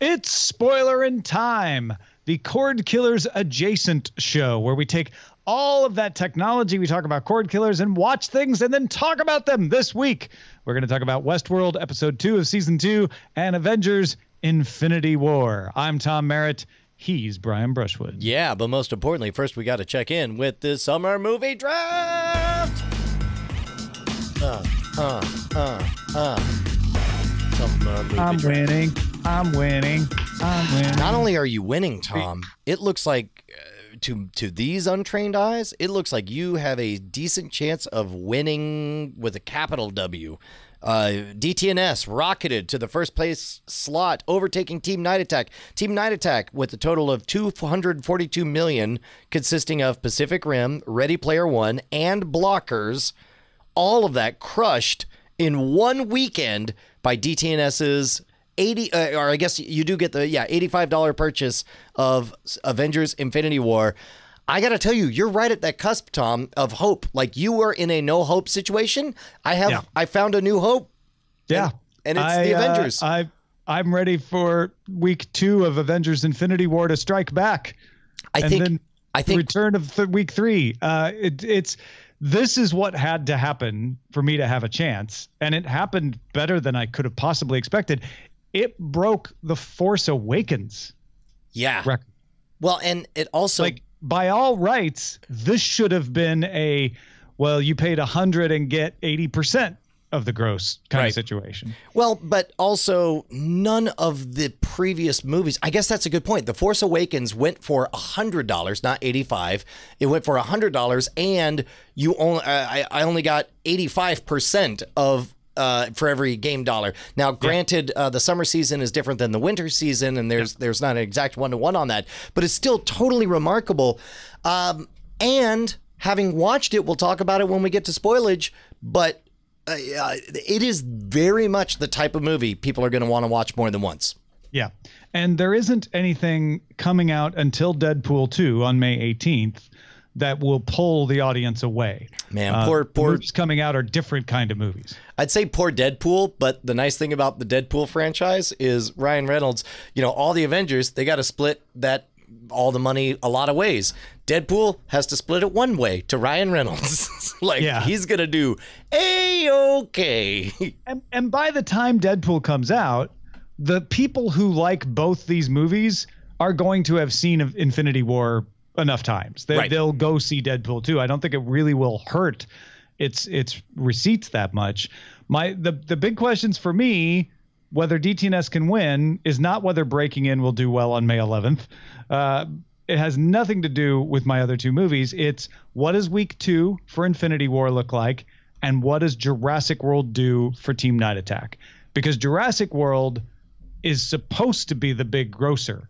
It's Spoilerin time, the Cordkillers adjacent show where we take all of that technology, we talk about Cordkillers and watch things and then talk about them. This week, we're going to talk about Westworld, episode 2 of season 2, and Avengers Infinity War. I'm Tom Merritt. He's Brian Brushwood. Yeah, but most importantly, first we got to check in with the summer movie draft. Summer movie I'm draft. winning. I'm winning. Not only are you winning, Tom, it looks like to these untrained eyes, it looks like you have a decent chance of winning with a capital W. DTNS rocketed to the first place slot, overtaking Team Night Attack. Team Night Attack with a total of $242 million, consisting of Pacific Rim, Ready Player One, and Blockers. All of that crushed in one weekend by DTNS's or I guess you do get the $85 purchase of Avengers Infinity War. I got to tell you, you're right at that cusp, Tom, of hope. Like, you were in a no hope situation. I found a new hope. Yeah. And it's the Avengers. I'm ready for week 2 of Avengers Infinity War to strike back. I think return of week 3. This is what had to happen for me to have a chance. And it happened better than I could have possibly expected. It broke the Force Awakens record. Well, and it also, like, by all rights, this should have been you paid 100 and get 80% of the gross kind of situation. Well, but also none of the previous movies. I guess that's a good point. The Force Awakens went for $100, not $85. It went for $100, and I only got 85% of. For every game dollar. Now, granted, the summer season is different than the winter season, and there's not an exact 1-to-1 on that, but it's still totally remarkable. And having watched it, we'll talk about it when we get to spoilage, but it is very much the type of movie people are going to want to watch more than once. Yeah. And there isn't anything coming out until Deadpool 2 on May 18th that will pull the audience away. Man, poor movies coming out are different kind of movies. I'd say poor Deadpool, but the nice thing about the Deadpool franchise is Ryan Reynolds, all the Avengers, they got to split all the money a lot of ways. Deadpool has to split it one way to Ryan Reynolds. He's going to do A-okay. And by the time Deadpool comes out, the people who like both these movies are going to have seen Infinity War enough times. They'll go see Deadpool 2. I don't think it really will hurt its receipts that much. The big questions for me, whether DTNS can win, is not whether Breaking In will do well on May 11th. It has nothing to do with my other two movies. It's what does week 2 for Infinity War look like, and what does Jurassic World do for Team Night Attack? Because Jurassic World is supposed to be the big grosser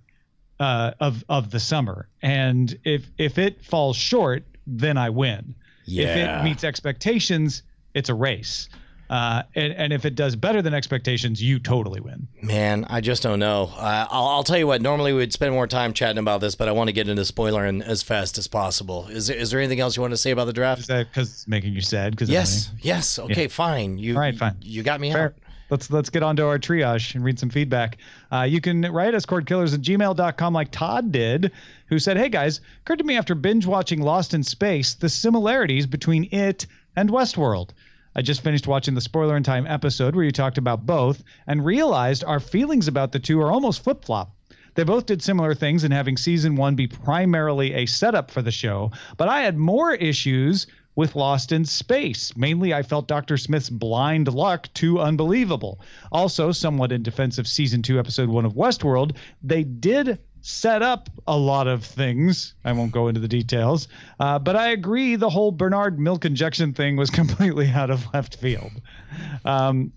of the summer, and if it falls short, then I win. If it meets expectations, it's a race, and if it does better than expectations, you totally win. Man, I just don't know. I'll tell you what, normally we'd spend more time chatting about this, but I want to get into Spoilerin as fast as possible. Is there anything else you want to say about the draft? Is that because it's making you sad? Yes. Okay, fine. All right, fine. You got me out. Let's get on to our triage and read some feedback. You can write us cordkillers@gmail.com like Todd did, who said, "Hey guys, occurred to me after binge watching Lost in Space the similarities between it and Westworld. I just finished watching the Spoiler in Time episode where you talked about both and realized our feelings about the two are almost flip-flop. They both did similar things in having season 1 be primarily a setup for the show, but I had more issues with Lost in Space. Mainly, I felt Dr. Smith's blind luck too unbelievable. Also, somewhat in defense of season 2, episode 1 of Westworld, they did set up a lot of things. I won't go into the details, but I agree the whole Bernard milk injection thing was completely out of left field."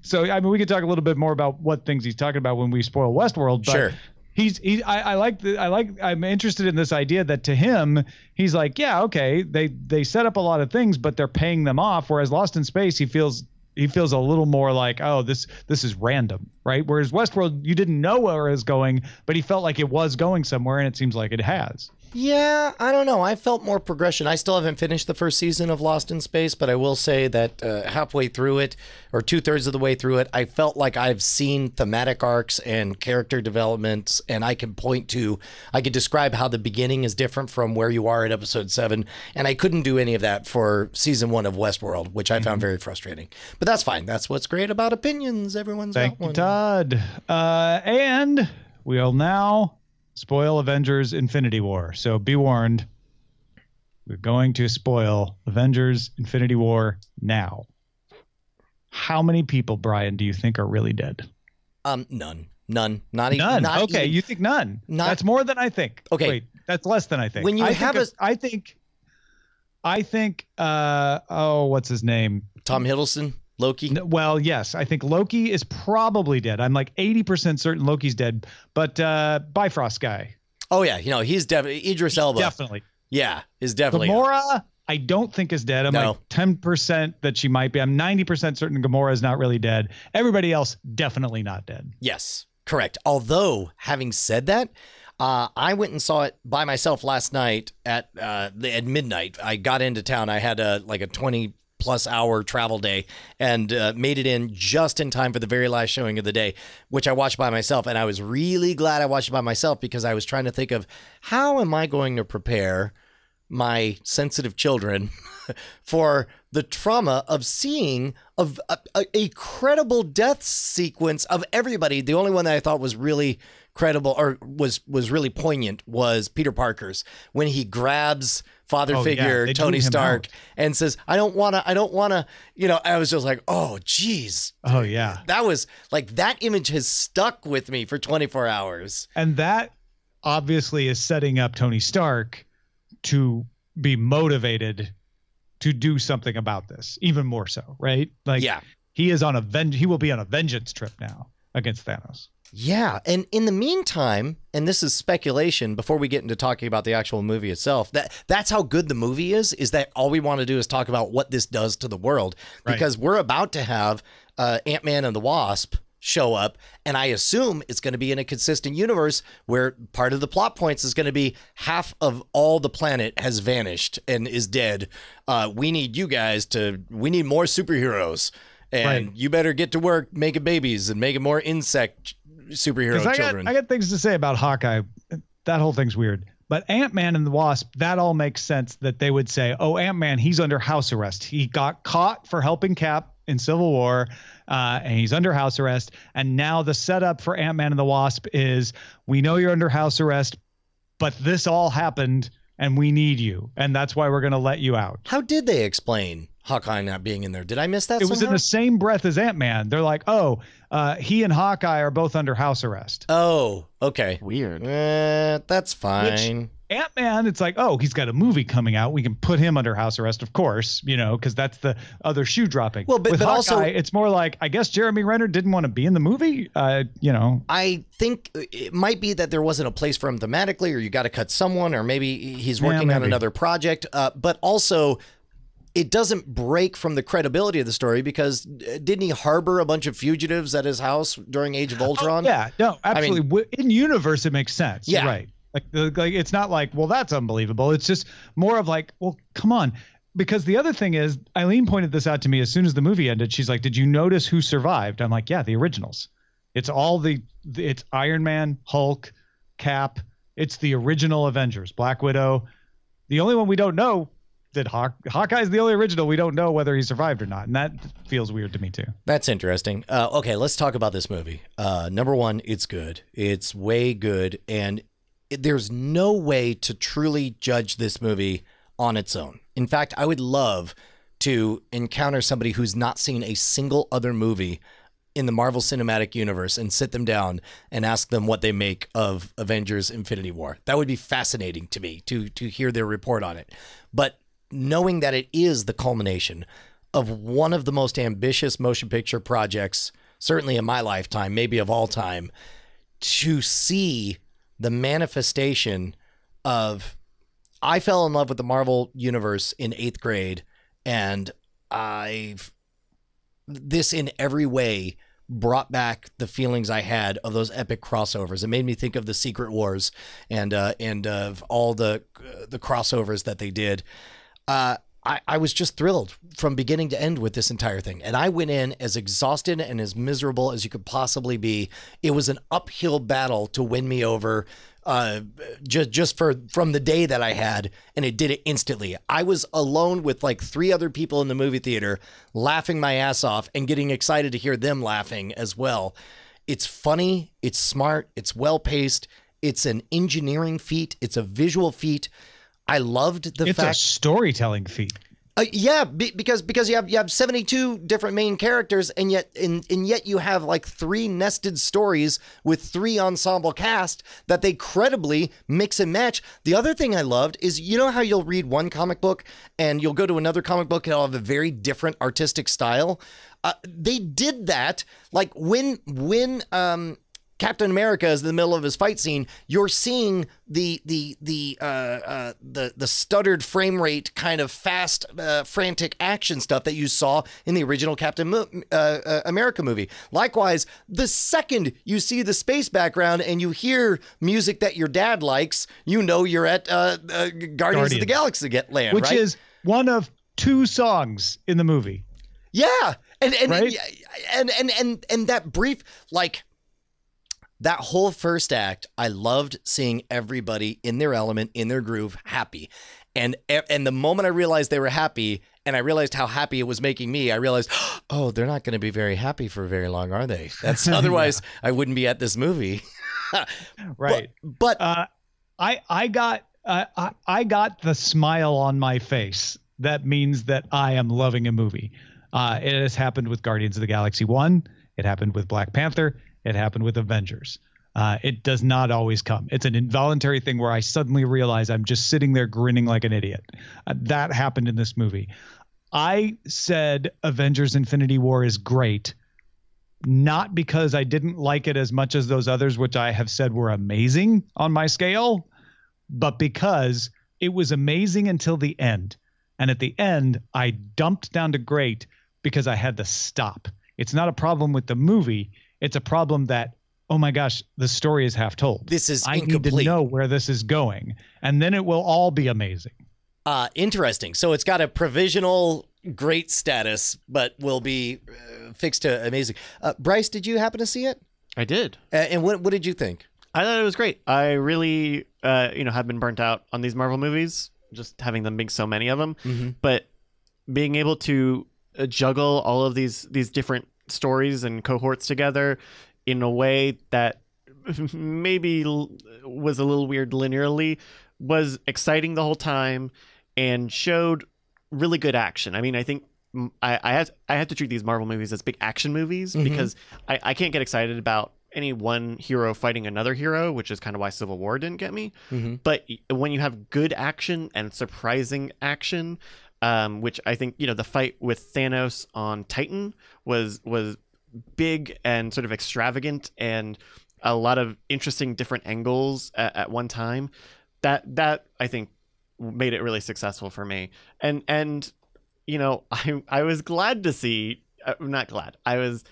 So, I mean, we could talk a little bit more about what things he's talking about when we spoil Westworld, but sure. I'm interested in this idea that to him, he's like, yeah, okay, they set up a lot of things, but they're paying them off. Whereas Lost in Space, he feels a little more like, oh, this is random, right? Whereas Westworld, you didn't know where it was going, but he felt like it was going somewhere, and it seems like it has. Yeah, I don't know. I felt more progression. I still haven't finished the first season of Lost in Space, but I will say that halfway through it, or 2/3 of the way through it, I felt like I've seen thematic arcs and character developments, and I can describe how the beginning is different from where you are at episode 7, and I couldn't do any of that for season 1 of Westworld, which I found very frustrating. But that's fine. That's what's great about opinions. Everyone's got one. Thank you, Todd. And we'll now spoil Avengers Infinity War. So be warned, we're going to spoil Avengers Infinity War now. How many people, Brian, do you think are really dead? None. Not even. None. Not Okay, even, you think none. That's more than I think. Okay. Wait, that's less than I think. When you I think what's his name? Tom Hiddleston? Loki? Well, yes. I think Loki is probably dead. I'm like 80% certain Loki's dead, but Bifrost guy. Oh, yeah. He's definitely... Idris Elba. Definitely. Yeah, is definitely... Gamora, I don't think is dead. I'm like 10% that she might be. I'm 90% certain Gamora is not really dead. Everybody else, definitely not dead. Yes, correct. Although, having said that, I went and saw it by myself last night at midnight. I got into town. I had a 20+ hour travel day and made it in just in time for the very last showing of the day, which I watched by myself. And I was really glad I watched it by myself because I was trying to think of how am I going to prepare my sensitive children for the trauma of seeing a credible death sequence of everybody. The only one that I thought was really credible or was really poignant was Peter Parker's when he grabs father figure Tony Stark and says, I don't want to, I was just like, oh, geez. Oh, yeah. That was like, that image has stuck with me for 24 hours. And that obviously is setting up Tony Stark to be motivated to do something about this, even more so, right? Like, he will be on a vengeance trip now against Thanos. Yeah, and in the meantime, and this is speculation before we get into talking about the actual movie itself, that's how good the movie is that all we want to do is talk about what this does to the world, because we're about to have Ant-Man and the Wasp show up, and I assume it's going to be in a consistent universe where part of the plot points is going to be half of all the planet has vanished and is dead. We need you guys we need more superheroes, and you better get to work making babies and making more insect superhero children. I got things to say about Hawkeye. That whole thing's weird. But Ant-Man and the Wasp, that all makes sense that they would say, oh, Ant-Man, he's under house arrest. He got caught for helping Cap in Civil War, and he's under house arrest. And now the setup for Ant-Man and the Wasp is, we know you're under house arrest, but this all happened, and we need you. And that's why we're going to let you out. How did they explain Hawkeye not being in there? Did I miss that? It was in the same breath as Ant-Man. They're like, oh, he and Hawkeye are both under house arrest. Oh, okay. Weird. That's fine. Which, Ant-Man, it's like, oh, he's got a movie coming out. We can put him under house arrest, of course, because that's the other shoe dropping. Well, but Hawkeye, also, it's more like, I guess Jeremy Renner didn't want to be in the movie. I think it might be that there wasn't a place for him thematically, or you got to cut someone, or maybe he's working on another project. But also, it doesn't break from the credibility of the story because didn't he harbor a bunch of fugitives at his house during Age of Ultron? Oh, yeah, no, absolutely. In universe, it makes sense. Yeah. Right. Like it's not like, well, that's unbelievable. It's just more of like, well, come on. Because the other thing is, Eileen pointed this out to me as soon as the movie ended. She's like, did you notice who survived? I'm like, yeah, the originals. It's it's Iron Man, Hulk, Cap. It's the original Avengers, Black Widow. The only one we don't know that Hawkeye's the only original. We don't know whether he survived or not. And that feels weird to me too. That's interesting. Okay, let's talk about this movie. Number one, it's good. It's way good. And there's no way to truly judge this movie on its own. In fact, I would love to encounter somebody who's not seen a single other movie in the Marvel Cinematic Universe and sit them down and ask them what they make of Avengers Infinity War. That would be fascinating to me to hear their report on it. But knowing that it is the culmination of one of the most ambitious motion picture projects, certainly in my lifetime, maybe of all time, to see the manifestation of, I fell in love with the Marvel Universe in 8th grade, and this in every way brought back the feelings I had of those epic crossovers. It made me think of the Secret Wars and of all the crossovers that they did. I was just thrilled from beginning to end with this entire thing. And I went in as exhausted and as miserable as you could possibly be. It was an uphill battle to win me over from the day that I had, and it did it instantly. I was alone with like 3 other people in the movie theater laughing my ass off and getting excited to hear them laughing as well. It's funny, it's smart, it's well-paced, it's an engineering feat, it's a visual feat. I loved the fact it's a storytelling feat. Because you have 72 different main characters, and yet you have like 3 nested stories with 3 ensemble cast that they credibly mix and match. The other thing I loved is, you know how you'll read one comic book and you'll go to another comic book and it'll have a very different artistic style. They did that. Like when Captain America is in the middle of his fight scene, you're seeing the stuttered frame rate kind of fast, frantic action stuff that you saw in the original Captain America movie. Likewise, the second you see the space background and you hear music that your dad likes, you know you're at Guardians of the Galaxy land, which right? is one of 2 songs in the movie. Yeah, and right? and that brief, like, that whole first act, I loved seeing everybody in their element, in their groove, happy. And the moment I realized they were happy, and I realized how happy it was making me, I realized, oh, they're not going to be very happy for very long, are they? That's otherwise I wouldn't be at this movie. Right. But I got the smile on my face. That means that I am loving a movie. It has happened with Guardians of the Galaxy 1. It happened with Black Panther. It happened with Avengers. It does not always come. It's an involuntary thing where I suddenly realize I'm just sitting there grinning like an idiot. That happened in this movie. I said Avengers Infinity War is great, not because I didn't like it as much as those others, which I have said were amazing on my scale, but because it was amazing until the end. And at the end, I dumped down to great because I had to stop. It's not a problem with the movie. It's a problem that, oh my gosh, the story is half told. This is incomplete. I need to know where this is going, and then it will all be amazing. Interesting. So it's got a provisional great status, but will be fixed to amazing. Bryce, did you happen to see it? I did. And what did you think? I thought it was great. I really, have been burnt out on these Marvel movies, just having them being so many of them. Mm-hmm. But being able to juggle all of these different stories and cohorts together in a way that maybe was a little weird linearly was exciting the whole time and showed really good action. I mean, I think I have to treat these Marvel movies as big action movies, mm-hmm. because I can't get excited about any one hero fighting another hero, which is kind of why Civil War didn't get me. Mm-hmm. But when you have good action and surprising action, which I think, the fight with Thanos on Titan was big and sort of extravagant and a lot of interesting different angles at one time. That I think made it really successful for me. And I was glad to see, not glad. I was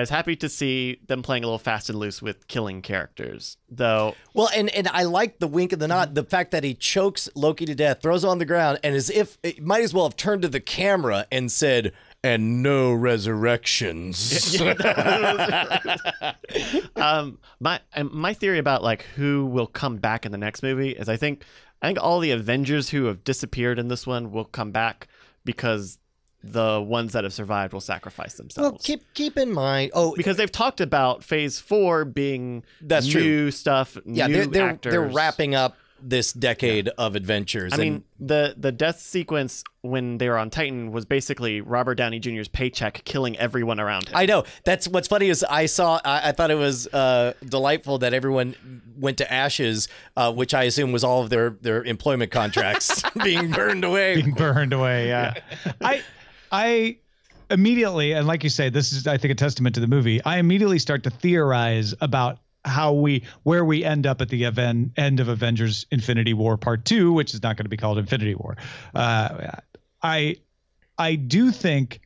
happy to see them playing a little fast and loose with killing characters, though. Well, and I like the wink and the nod, the fact that he chokes Loki to death, throws him on the ground, and as if it might as well have turned to the camera and said, "And no resurrections." My theory about like who will come back in the next movie is I think all the Avengers who have disappeared in this one will come back because the ones that have survived will sacrifice themselves. Well, keep in mind, because they've talked about Phase 4 being that's new true. Stuff, yeah, new they're actors. They're wrapping up this decade of adventures. I mean, the death sequence when they were on Titan was basically Robert Downey Jr.'s paycheck killing everyone around him. I know. That's what's funny is I thought it was delightful that everyone went to ashes, which I assume was all of their employment contracts being burned away. Yeah. I immediately, and like you say, this is, I think, a testament to the movie. I immediately start to theorize about where we end up at the end of Avengers Infinity War Part 2, which is not going to be called Infinity War. I do think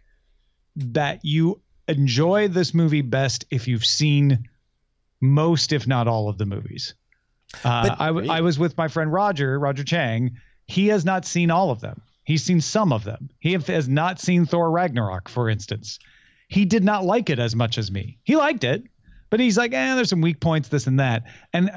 that you enjoy this movie best if you've seen most, if not all, of the movies. I was with my friend Roger Chang. He has not seen all of them. He's seen some of them. He has not seen Thor Ragnarok, for instance. He did not like it as much as me. He liked it, but he's like, there's some weak points, this and that. And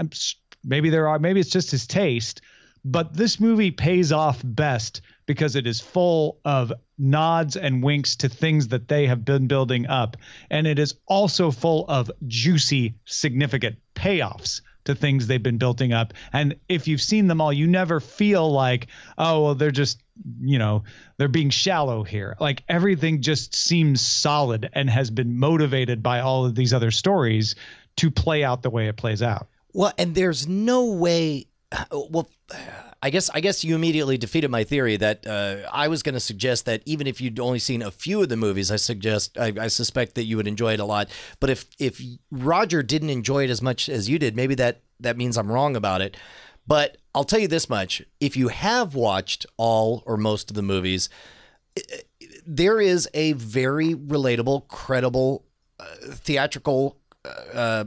maybe it's just his taste, but this movie pays off best because it is full of nods and winks to things that they have been building up. And it is also full of juicy, significant payoffs to things they've been building up. And if you've seen them all, you never feel like, oh, well, they're just, they're being shallow here. Like everything just seems solid and has been motivated by all of these other stories to play out the way it plays out. Well, and there's no way. Well, I guess you immediately defeated my theory that I was going to suggest that even if you'd only seen a few of the movies, I suspect that you would enjoy it a lot. But if Roger didn't enjoy it as much as you did, maybe that means I'm wrong about it. But I'll tell you this much: if you have watched all or most of the movies, there is a very relatable, credible, theatrical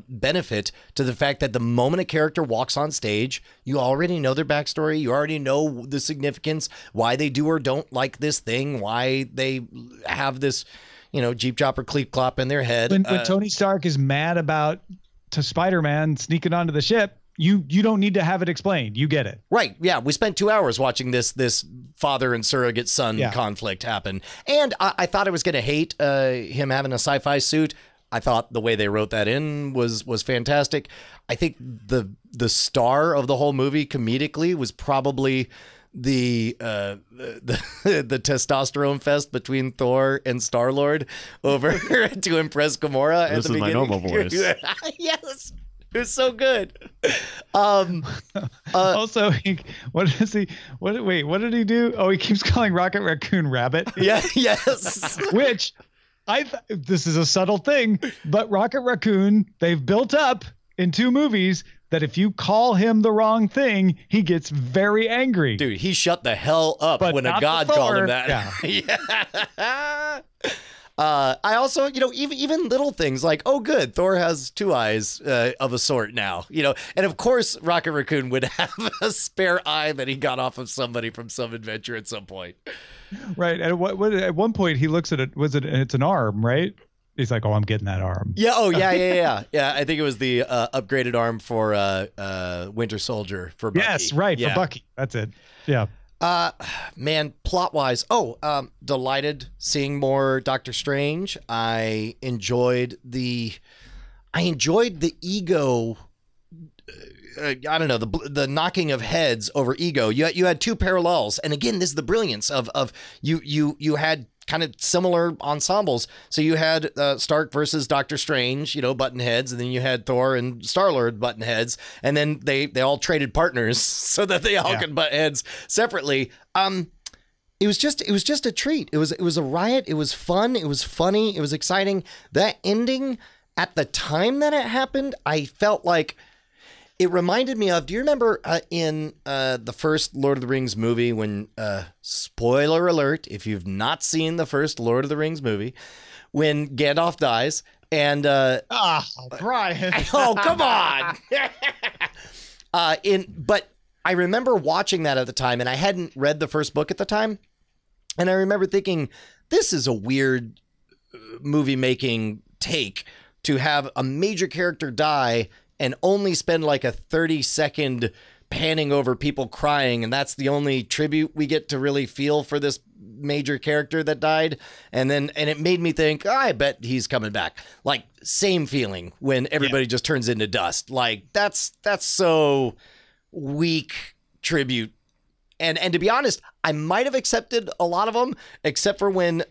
benefit to the fact that the moment a character walks on stage, you already know their backstory. You already know the significance, why they do or don't like this thing, why they have this, Jeep chopper cleep clop in their head. When Tony Stark is mad about Spider-Man sneaking onto the ship, you don't need to have it explained. You get it. Right. Yeah. We spent 2 hours watching this father and surrogate son conflict happen. And I thought I was going to hate him having a sci-fi suit. I thought the way they wrote that in was fantastic. I think the star of the whole movie comedically was probably the testosterone fest between Thor and Star-Lord over to impress Gamora. This is my normal voice. Yes. It was so good. Also, what did he do? Oh, he keeps calling Rocket Raccoon Rabbit. Yeah. Yes. Which this is a subtle thing, but Rocket Raccoon, they've built up in 2 movies that if you call him the wrong thing, he gets very angry. Dude, he shut the hell up when a god called him that. Yeah. I also, even little things like, oh, good, Thor has 2 eyes of a sort now, and of course, Rocket Raccoon would have a spare eye that he got off of somebody from some adventure at some point. Right. And at one point he looks at it, it's an arm, right? He's like, oh, I'm getting that arm. Yeah. Oh, yeah. Yeah. I think it was the upgraded arm for Winter Soldier for Bucky. Yes, right. For Bucky. That's it. Yeah. Man, plot wise. Delighted seeing more Doctor Strange. I enjoyed the ego. I don't know, the knocking of heads over ego. You had 2 parallels, and again, this is the brilliance of you had kind of similar ensembles. So you had Stark versus Doctor Strange, button heads, and then you had Thor and Star-Lord button heads, and then they all traded partners so that they all could butt heads separately. It was just a treat. It was a riot. It was fun. It was funny. It was exciting. That ending at the time that it happened, I felt like it reminded me of, do you remember in the first Lord of the Rings movie when, spoiler alert, if you've not seen the first Lord of the Rings movie, when Gandalf dies and... Brian. Oh, come on. But I remember watching that at the time, and I hadn't read the first book at the time. And I remember thinking, this is a weird movie-making take to have a major character die and only spend like a 30-second panning over people crying, and that's the only tribute we get to really feel for this major character that died. And it made me think, I bet he's coming back. Like, same feeling when everybody just turns into dust. Like, that's so weak tribute. And to be honest, I might have accepted a lot of them, except for when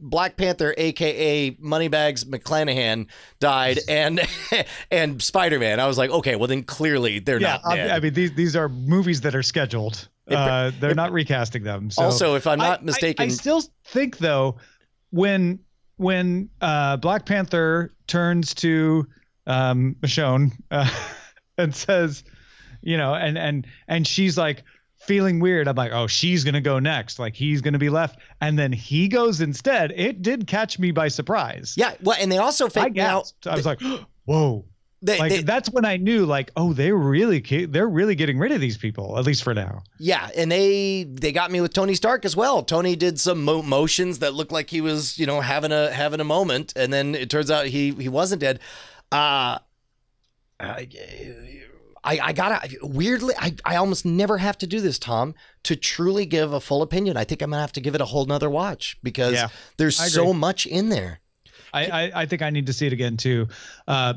Black Panther, aka Moneybags McClanahan, died, and Spider-Man. I was like, okay, well then clearly they're not dead. I mean, these are movies that are scheduled. They're not recasting them. So also, if I'm not mistaken, I still think though, when Black Panther turns to Michonne and says, and she's like, feeling weird. I'm like, oh, she's going to go next. Like he's going to be left. And then he goes instead. It did catch me by surprise. Yeah. Well, and they also I was like, whoa. That's when I knew, like, oh, they're really getting rid of these people, at least for now. Yeah, and they got me with Tony Stark as well. Tony did some motions that looked like he was, having a moment, and then it turns out he wasn't dead. I almost never have to do this, Tom, to truly give a full opinion. I think I'm gonna have to give it a whole nother watch because there's so much in there. I think I need to see it again too,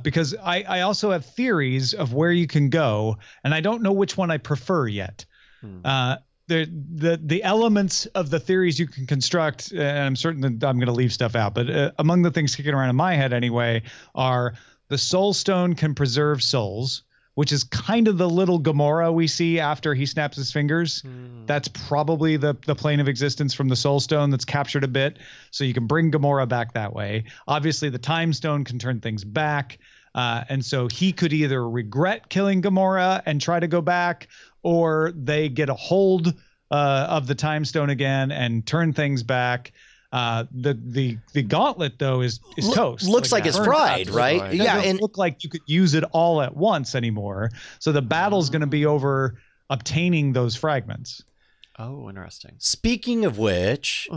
because I also have theories of where you can go, and I don't know which one I prefer yet. The elements of the theories you can construct, and I'm certain that I'm going to leave stuff out, but among the things kicking around in my head anyway are the Soul Stone can preserve souls, which is kind of the little Gamora we see after he snaps his fingers. That's probably the plane of existence from the Soul Stone that's captured a bit. So you can bring Gamora back that way. Obviously, the Time Stone can turn things back. And so he could either regret killing Gamora and try to go back, or they get a hold of the Time Stone again and turn things back. The gauntlet though is toast. Looks like it's fried, right? It doesn't look like you could use it all at once anymore. So the battle's going to be over obtaining those fragments. Oh, interesting. Speaking of which,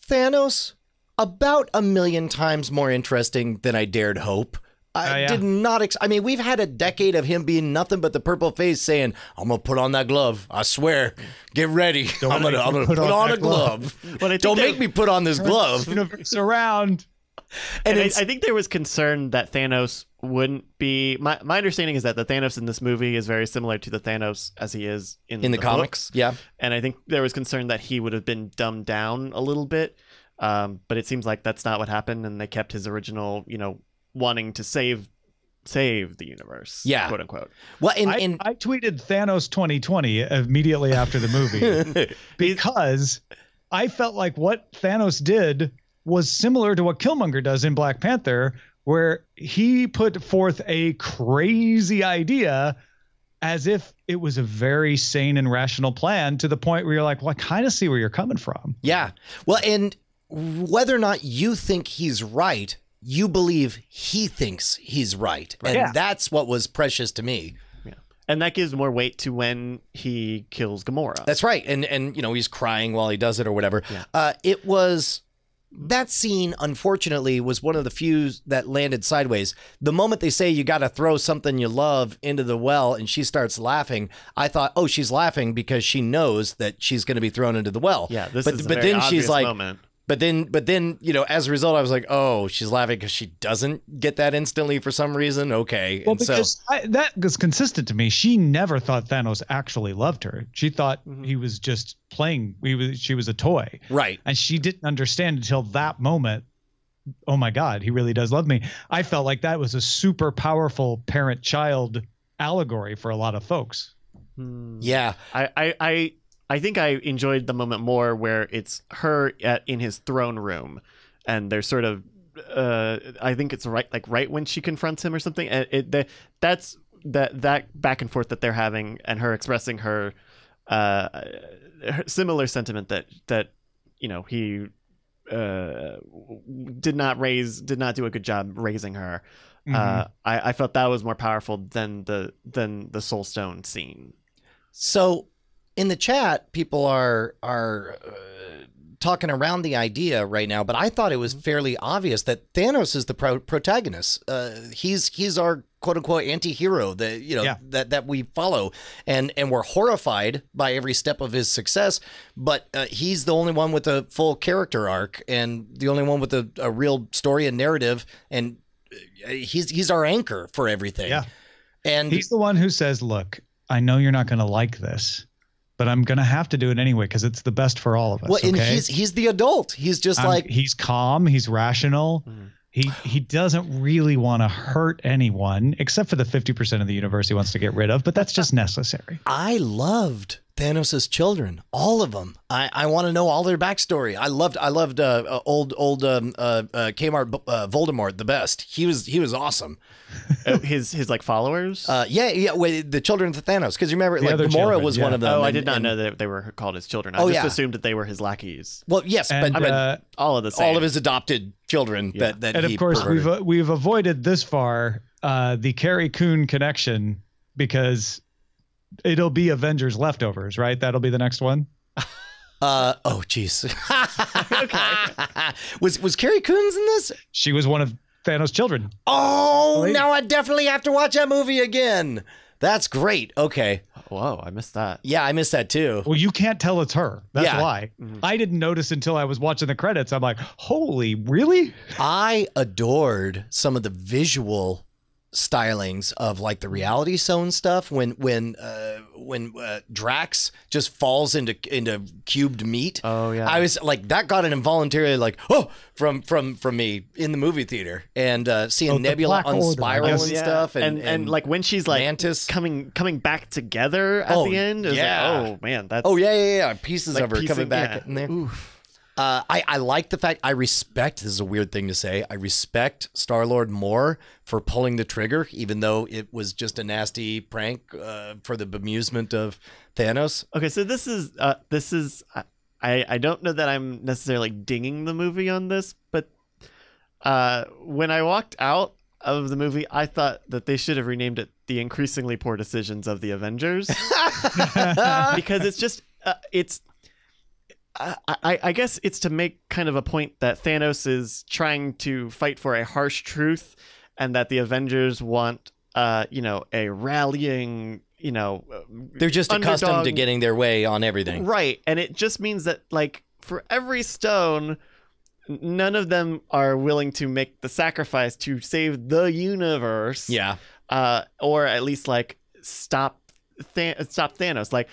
Thanos, about 1,000,000 times more interesting than I dared hope. I did not. I mean, we've had a decade of him being nothing but the purple face saying, "I'm gonna put on that glove. I swear. Get ready. I'm gonna put on a glove. Don't make me put on this glove." Universe around. And I think there was concern that Thanos wouldn't be. My understanding is that the Thanos in this movie is very similar to the Thanos as he is in the comics. Books. Yeah, and I think there was concern that he would have been dumbed down a little bit. But it seems like that's not what happened, and they kept his original, wanting to save the universe, quote unquote. Well, I tweeted Thanos 2020 immediately after the movie because I felt like what Thanos did was similar to what Killmonger does in Black Panther, where he put forth a crazy idea as if it was a very sane and rational plan, to the point where you're like, well, I kind of see where you're coming from. Yeah. Well, and whether or not you think he's right, you believe he thinks he's right. And that's what was precious to me. Yeah. And that gives more weight to when he kills Gamora. That's right. And he's crying while he does it or whatever. Yeah. That scene, unfortunately, was one of the few that landed sideways. The moment they say you got to throw something you love into the well and she starts laughing, I thought, oh, she's laughing because she knows that she's going to be thrown into the well. Yeah, this is a very obvious moment. But then, as a result, I was like, oh, she's laughing because she doesn't get that instantly for some reason. Okay. Well, because that was consistent to me. She never thought Thanos actually loved her. She thought he was just playing. She was a toy. Right. And she didn't understand until that moment, oh my God, he really does love me. I felt like that was a super powerful parent-child allegory for a lot of folks. Yeah. I think I enjoyed the moment more where it's her in his throne room, and they're sort of, I think it's right when she confronts him or something. That's that back and forth that they're having, and her expressing her similar sentiment that he did not do a good job raising her. I felt that was more powerful than the Soul Stone scene. So, in the chat, people are talking around the idea right now, but I thought it was fairly obvious that Thanos is the protagonist. He's our quote unquote anti-hero that we follow, and we're horrified by every step of his success. But he's the only one with a full character arc and the only one with a real story and narrative, and he's our anchor for everything. Yeah, and he's the one who says, "Look, I know you're not going to like this, but I'm going to have to do it anyway because it's the best for all of us." Well, and he's the adult. He's just he's calm. He's rational. He doesn't really want to hurt anyone except for the 50% of the universe he wants to get rid of, but that's just necessary. I loved Thanos' children, all of them. I want to know all their backstory. I loved old Kmart Voldemort the best. He was awesome. His like followers. Wait, the children of Thanos. Because remember, The like other Gamora children, was yeah. one of them. Oh, I did not know that they were called his children. I just assumed that they were his lackeys. Well, yes, And, but All of the same. all of his adopted children that and he of course perverted. we've avoided this far the Carrie Coon connection because it'll be Avengers Leftovers, right? That'll be the next one. Oh, jeez. Okay. Was Carrie Coons in this? She was one of Thanos' children. Oh, Lady. now I definitely have to watch that movie again. That's great. Okay. Whoa, I missed that. Yeah, I missed that too. Well, you can't tell it's her. That's Yeah. why. I didn't notice until I was watching the credits. I'm like, holy, really? I adored some of the visual stylings of like the reality zone stuff when Drax just falls into cubed meat. Oh yeah. I was like, that got an involuntarily like, oh, from me in the movie theater, and seeing the Nebula Black Order, I unspiral guess. and Yeah. stuff, and like when she's like Mantis. coming back together at Oh, the end. It was yeah. like, oh man, that's Oh yeah. Pieces like of her coming piecing- back yeah. in there. Oof. I like the fact, I respect, this is a weird thing to say, I respect Star-Lord more for pulling the trigger, even though it was just a nasty prank for the bemusement of Thanos. Okay, so this is I don't know that I'm necessarily dinging the movie on this, but when I walked out of the movie, I thought that they should have renamed it The Increasingly Poor Decisions of the Avengers. Because it's just I guess it's to make kind of a point that Thanos is trying to fight for a harsh truth, and that the Avengers want a rallying, They're just accustomed to underdog. getting their way on everything. Right, and it just means that like for every stone, none of them are willing to make the sacrifice to save the universe. Yeah. Or at least like stop Thanos. Like,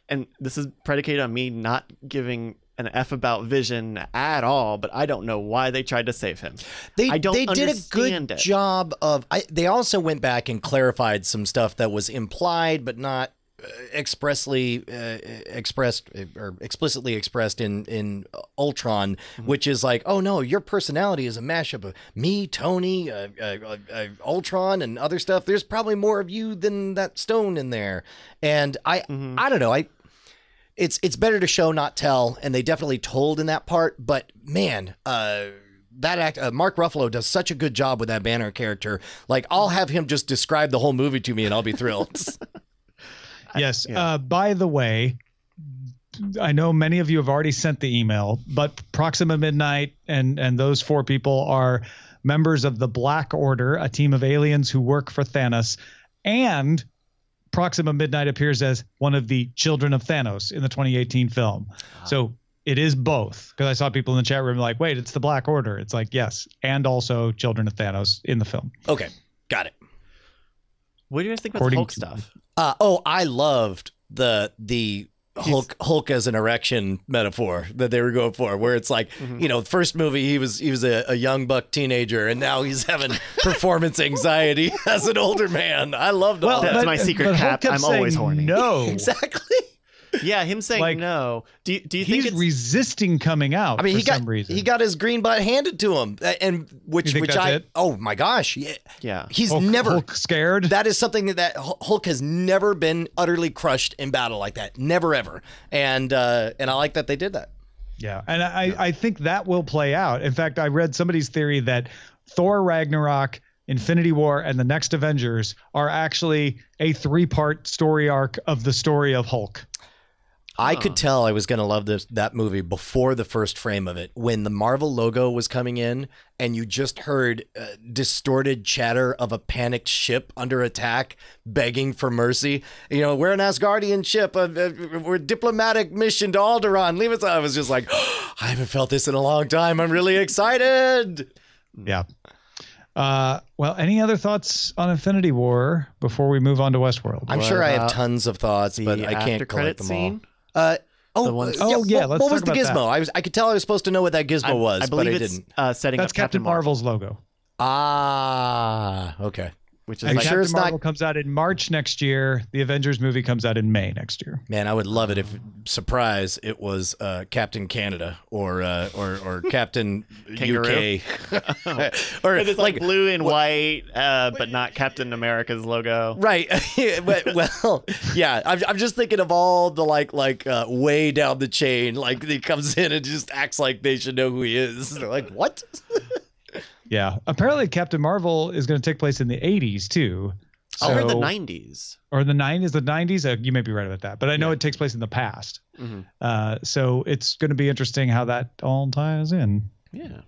and this is predicated on me not giving an F about Vision at all, but I don't know why they tried to save him. I don't They did a good understand it. job of. They also went back and clarified some stuff that was implied but not expressly expressed or explicitly expressed in Ultron, which is like, oh no, your personality is a mashup of me, Tony, Ultron, and other stuff. There's probably more of you than that stone in there, and I don't know. It's better to show not tell, and they definitely told in that part. But man, that Mark Ruffalo does such a good job with that Banner character. Like, I'll have him just describe the whole movie to me, and I'll be thrilled. Yes. Yeah. By the way, I know many of you have already sent the email, but Proxima Midnight and those four people are members of the Black Order, a team of aliens who work for Thanos, and Proxima Midnight appears as one of the children of Thanos in the 2018 film. So it is both, because I saw people in the chat room like, wait, it's the Black Order. It's like, yes, and also children of Thanos in the film. Okay, got it. What do you guys think about the According Hulk to- stuff? I loved the Hulk as an erection metaphor that they were going for, where it's like, the first movie he was a young buck teenager, and now he's having performance anxiety as an older man. I loved all That's that. my secret but Hulk cap. kept I'm always saying horny. No. Exactly. Yeah, him saying Like, no. Do you think He's it's resisting coming out I mean, for some reason. he got his green butt handed to him, and You think that's it? oh my gosh, yeah? he's Hulk, never. Hulk scared. That is something that Hulk has never been utterly crushed in battle like that. Never ever. And I like that they did that. Yeah, and I think that will play out. In fact, I read somebody's theory that Thor Ragnarok, Infinity War, and the next Avengers are actually a 3-part story arc of the story of Hulk. I could tell I was going to love that movie before the first frame of it, when the Marvel logo was coming in and you just heard distorted chatter of a panicked ship under attack begging for mercy. We're an Asgardian ship. We're a diplomatic mission to Alderaan. Leave us. I was just like, I haven't felt this in a long time. I'm really excited. Yeah. Well, any other thoughts on Infinity War before we move on to Westworld? I'm What sure I have about tons of thoughts, but I can't after collect credit them scene? all. The one- let's what talk was the about gizmo? I could tell I was supposed to know what that gizmo was, I believe but I it's didn't. setting That's up Captain Marvel's logo. Ah, okay. which is And like sure Captain it's not- Marvel comes out in March next year. The Avengers movie comes out in May next year. Man, I would love it if, surprise, it was Captain Canada or Captain Kangaroo? UK. Or it's like blue and white, but not Captain America's logo. Right. But, well, yeah. I'm just thinking of all the like way down the chain. Like he comes in and just acts like they should know who he is. They're like, what? Yeah. Apparently, Captain Marvel is going to take place in the 80s too. Or the So- 90s. Or the 90s. The 90s. You may be right about that, but I know it takes place in the past. Mm-hmm. So it's going to be interesting how that all ties in. Yeah.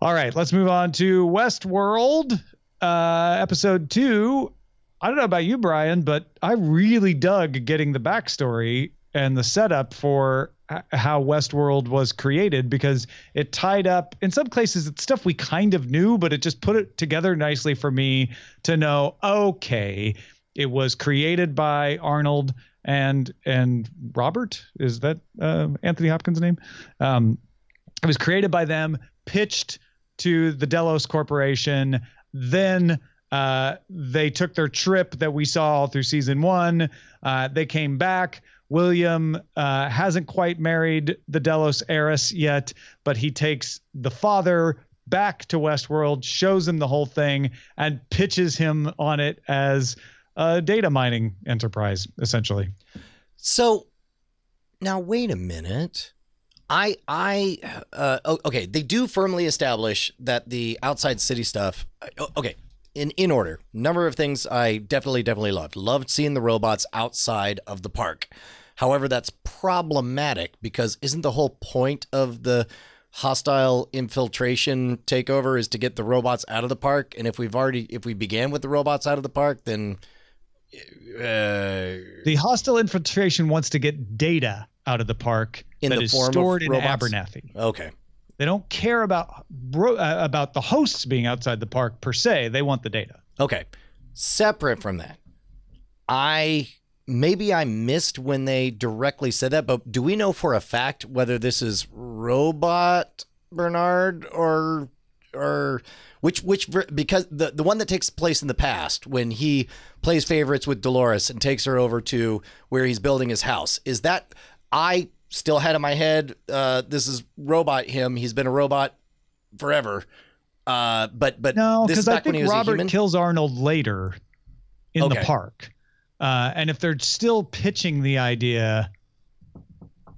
All right, let's move on to Westworld, episode 2. I don't know about you, Brian, but I really dug getting the backstory and the setup for how Westworld was created, because it tied up, in some cases, it's stuff we kind of knew, but it just put it together nicely for me to know, okay, it was created by Arnold and Robert. Is that Anthony Hopkins' name? It was created by them, pitched to the Delos Corporation. Then they took their trip that we saw all through season 1. They came back. William hasn't quite married the Delos heiress yet, but he takes the father back to Westworld, shows him the whole thing, and pitches him on it as a data mining enterprise, essentially. So now wait a minute. Okay, they do firmly establish that the outside city stuff. Okay, in order, number of things I definitely loved seeing the robots outside of the park. However, that's problematic because isn't the whole point of the hostile infiltration takeover is to get the robots out of the park? And if we began with the robots out of the park, then the hostile infiltration wants to get data out of the park in that the is form stored of in robots? Abernathy. Okay. They don't care about the hosts being outside the park per se. They want the data. Okay. Separate from that, maybe I missed when they directly said that, but do we know for a fact whether this is robot Bernard or which because the one that takes place in the past when he plays favorites with Dolores and takes her over to where he's building his house, is that I still had in my head this is robot him. He's been a robot forever. But no, this is because I back when he think was a Robert human? kills Arnold later in the Okay. park. And if they're still pitching the idea,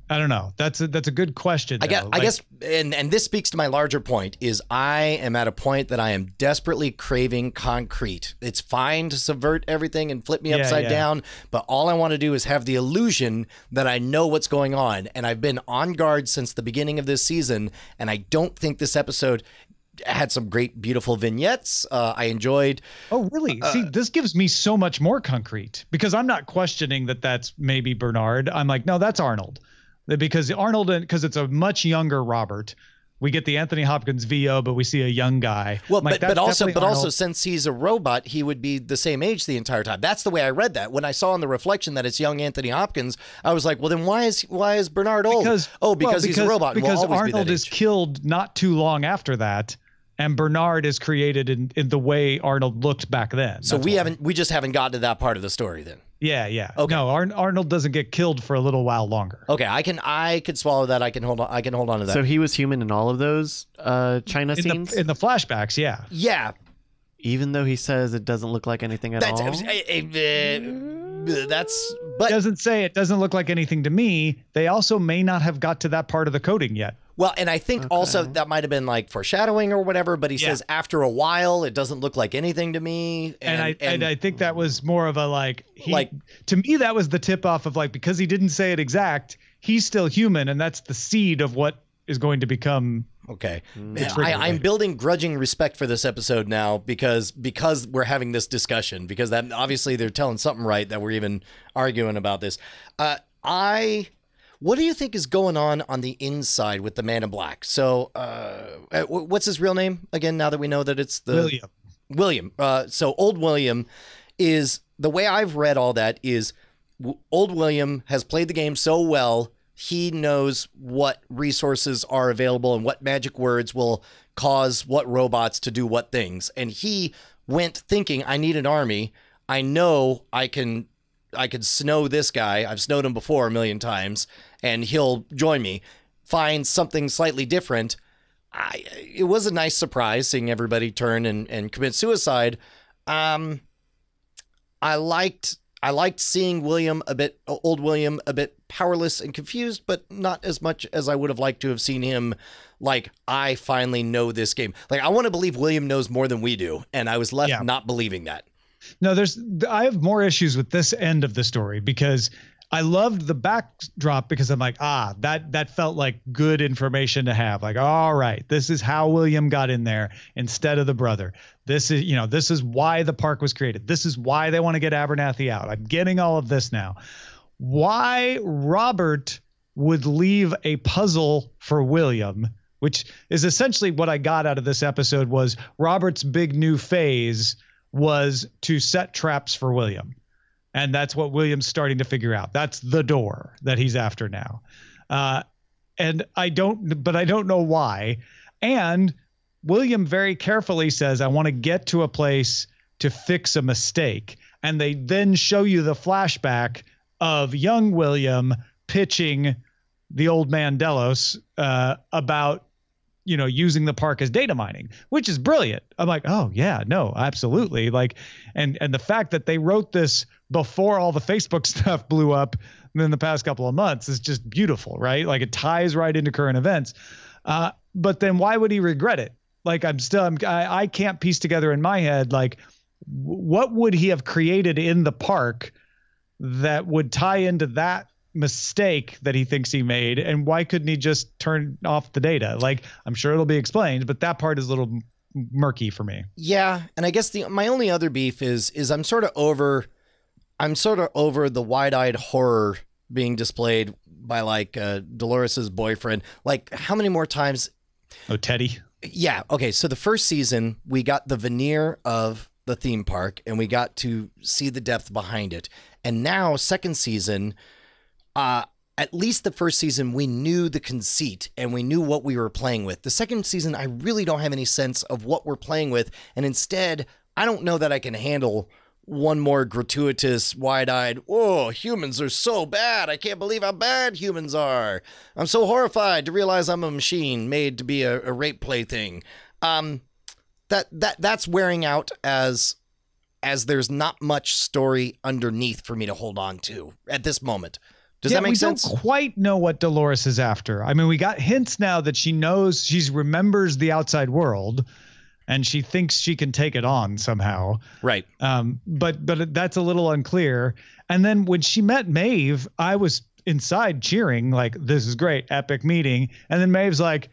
I don't know. That's a good question. I guess, and this speaks to my larger point, is I am at a point that I am desperately craving concrete. It's fine to subvert everything and flip me upside down, but all I want to do is have the illusion that I know what's going on. And I've been on guard since the beginning of this season, and I don't think this episode had some great, beautiful vignettes. I enjoyed. Oh, really? See, this gives me so much more concrete because I'm not questioning that that's maybe Bernard. I'm like, no, that's Arnold. Because it's a much younger Robert. We get the Anthony Hopkins VO, but we see a young guy. Well, like, but also Arnold. since he's a robot, he would be the same age the entire time. That's the way I read that. When I saw in the reflection that it's young Anthony Hopkins, I was like, well, then why is Bernard old? Because he's a robot. And will Because always be that Arnold is age. killed not too long after that, and Bernard is created in the way Arnold looked back then. So That's why. we just haven't gotten to that part of the story then. Yeah. Okay. No, Arnold doesn't get killed for a little while longer. Okay, I could swallow that. I can hold on to that. So he was human in all of those China scenes? In the flashbacks, yeah. yeah, Even though he says it doesn't look like anything at all? that's It but doesn't say it doesn't look like anything to me. They also may not have got to that part of the coding yet. well, and I think also that might have been like foreshadowing or whatever. But he says after a while, it doesn't look like anything to me. And I think that was more of a to me that was the tip off of because he didn't say it exact, he's still human, and that's the seed of what is going to become. Okay. trigger I'm later. building building grudging respect for this episode now because we're having this discussion, because that obviously they're telling something right that we're even arguing about this. What do you think is going on the inside with the Man in Black? So what's his real name again, now that we know that it's the William. So old William is, the way I've read all that is old William has played the game so well, he knows what resources are available and what magic words will cause what robots to do what things. And he went thinking, I need an army. I know I could snow this guy. I've snowed him before a million times, and he'll join me. Find something slightly different. It was a nice surprise seeing everybody turn and commit suicide. I liked seeing old William a bit powerless and confused, but not as much as I would have liked to have seen him like, I finally know this game. Like, I want to believe William knows more than we do, and I was left not believing that. No, I have more issues with this end of the story because I loved the backdrop because I'm like, that felt like good information to have. Like, all right, this is how William got in there instead of the brother. This is why the park was created. This is why they want to get Abernathy out. I'm getting all of this now. Why Robert would leave a puzzle for William, which is essentially what I got out of this episode, was Robert's big new phase was to set traps for William. And that's what William's starting to figure out. That's the door that he's after now. And I don't know why. And William very carefully says, I want to get to a place to fix a mistake. And they then show you the flashback of young William pitching the old man Delos about, using the park as data mining, which is brilliant. I'm like, oh yeah, no, absolutely. Like, and the fact that they wrote this before all the Facebook stuff blew up in the past couple of months is just beautiful, right? Like, it ties right into current events. But then why would he regret it? Like, I can't piece together in my head, like, what would he have created in the park that would tie into that mistake that he thinks he made, and why couldn't he just turn off the data? Like, I'm sure it'll be explained, but that part is a little murky for me. Yeah, and I guess my only other beef is I'm sort of over the wide-eyed horror being displayed by like Dolores's boyfriend. Like, how many more times? Oh, Teddy. Yeah. Okay. So the first season, we got the veneer of the theme park, and we got to see the depth behind it. And now, second season, at least the first season, we knew the conceit and we knew what we were playing with. The second season, I really don't have any sense of what we're playing with. And instead, I don't know that I can handle one more gratuitous, wide-eyed, oh, humans are so bad. I can't believe how bad humans are. I'm so horrified to realize I'm a machine made to be a rape plaything. That's wearing out as there's not much story underneath for me to hold on to at this moment. Does that make sense? We don't quite know what Dolores is after. I mean, we got hints now that she remembers the outside world, and she thinks she can take it on somehow. Right. But that's a little unclear. And then when she met Maeve, I was inside cheering, like, this is great, epic meeting. And then Maeve's like,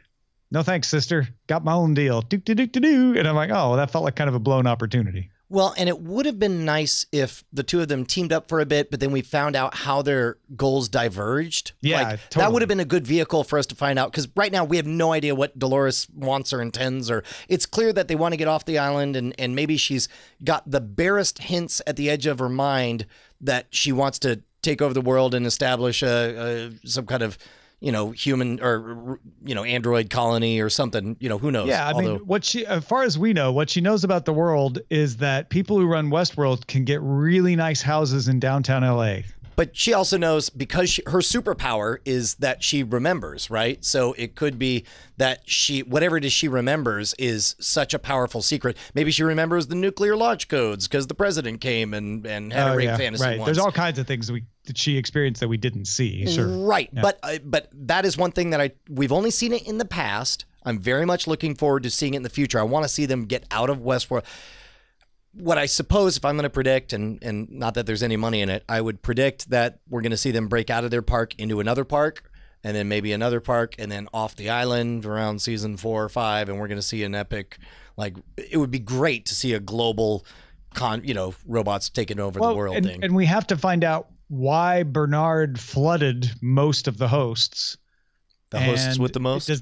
no thanks, sister. Got my own deal. And I'm like, oh, that felt like kind of a blown opportunity. Well, and it would have been nice if the two of them teamed up for a bit, but then we found out how their goals diverged. Yeah, like, totally. That would have been a good vehicle for us to find out, because right now we have no idea what Dolores wants or intends. Or it's clear that they want to get off the island, and maybe she's got the barest hints at the edge of her mind that she wants to take over the world and establish some kind of, human or, android colony or something, who knows? Yeah. I mean, as far as we know, what she knows about the world is that people who run Westworld can get really nice houses in downtown LA. But she also knows, because her superpower is that she remembers, right? So it could be that whatever it is she remembers is such a powerful secret. Maybe she remembers the nuclear launch codes because the president came and had a rape fantasy once. There's all kinds of things that she experienced that we didn't see. Sure. Right. Yeah. But that is one thing that we've only seen it in the past. I'm very much looking forward to seeing it in the future. I want to see them get out of Westworld. What I suppose, if I'm going to predict, and not that there's any money in it, I would predict that we're going to see them break out of their park into another park, and then maybe another park, and then off the island around season 4 or 5, and we're going to see an epic, like, it would be great to see a global robots taking over the world thing. And we have to find out why Bernard flooded most of the hosts. The hosts with the most?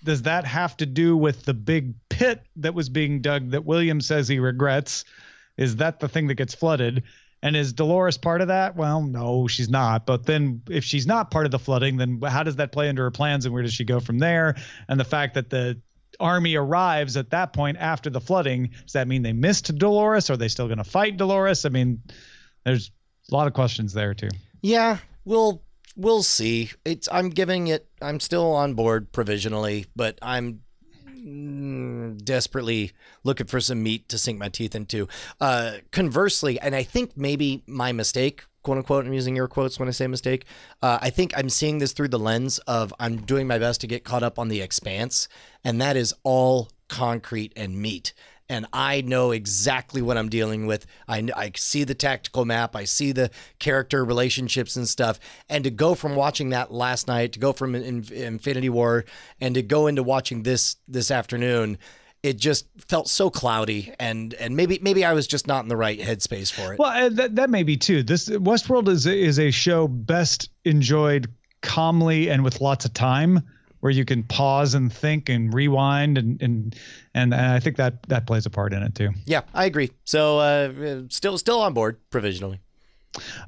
Does that have to do with the big pit that was being dug that William says he regrets? Is that the thing that gets flooded? And is Dolores part of that? Well, no, she's not. But then if she's not part of the flooding, then how does that play into her plans, and where does she go from there? And the fact that the army arrives at that point after the flooding, does that mean they missed Dolores? Are they still going to fight Dolores? I mean, there's a lot of questions there too. Yeah, we'll see. I'm still on board provisionally, but I'm desperately looking for some meat to sink my teeth into. Conversely, and I think maybe my mistake, quote unquote, I'm using air quotes when I say mistake, I think I'm seeing this through the lens of I'm doing my best to get caught up on The Expanse, and that is all concrete and meat. And I know exactly what I'm dealing with. I see the tactical map. I see the character relationships and stuff. And to go from watching that last night, to go from Infinity War, and to go into watching this afternoon, it just felt so cloudy. And maybe I was just not in the right headspace for it. Well, that may be too. This Westworld is a show best enjoyed calmly and with lots of time, where you can pause and think and rewind, and I think that plays a part in it too. Yeah, I agree. So still on board provisionally.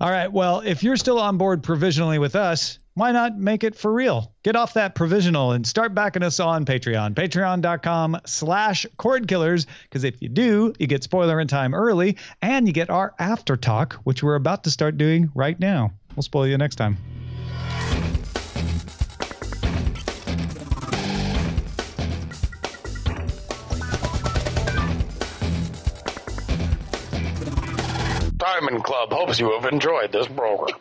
All right. Well, if you're still on board provisionally with us, why not make it for real? Get off that provisional and start backing us on Patreon. Patreon.com/Cordkillers. Because if you do, you get Spoilerin time early, and you get our after talk, which we're about to start doing right now. We'll spoil you next time. Diamond Club hopes you have enjoyed this program.